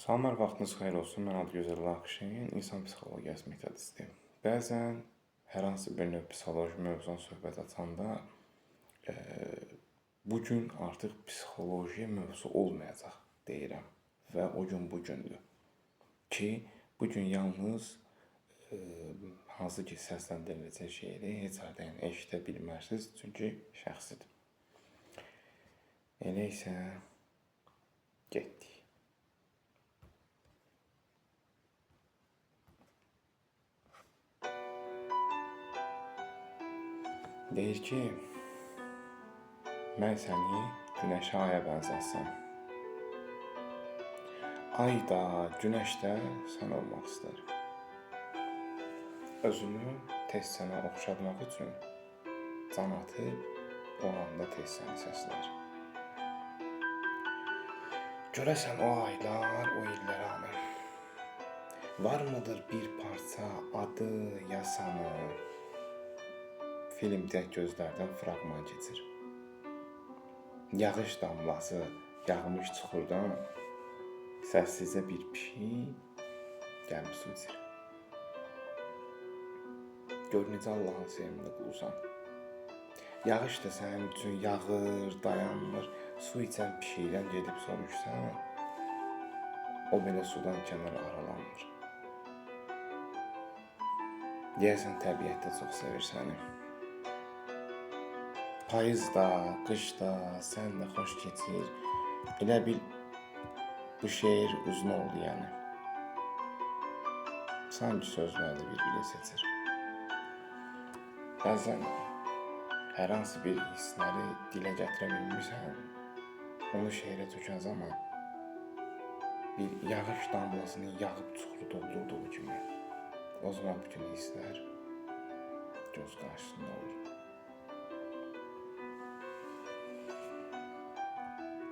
Salamlar, vaxtınız xeyir olsun. Mən Adgözəl Laxşin, insan psixologiyası metodistiyim. Bəzən hər hansı bir növ psixoloji mövzudan söhbət açanda bu gün artıq psixologiya mövzusu olmayacaq deyirəm və o gün bu gündür ki, bu gün yalnız hansı ki səsləndiriləcək şeyləri heç hərdən eşidə bilmərsiniz, çünki şəxsidir. Elə isə getdik. Deyir ki, mən səni günəşə, aya bənzətsəm. Ay da, günəş də sən olmaq istər. Özünü tez sənə oxşatmaq üçün can atıb, o anda tez səni səslər. Görəsən o aylar, o illər anı. Var mıdır bir parça adı, yasanı? Filmdək gözlərdən fraqman keçir. Yağış damlası yağmış çuxurdan səssizcə bir pişik gəlib su içir. Gör necə Allahın sevimli qulusan. Yağış da sənin üçün yağır, dayanmır. Su içən pişikdən gedib soruşsan, o belə sudan kənar aralanmır. Deyəsən təbiət də çox sevir səni. Payız da, qış da, sən də xoş keçir. Elə bil bu şeir uzun oldu yəni. Sanki sözlərdə bir-biri seçir. Bəzən hər hansı bir hissləri dilə gətirə bilmirsən, onu şeirə tökən zaman bir yağış damlasını yağıb çuxuru doldurduğu kimi, o zaman bütün hisslər göz qarşısında olur.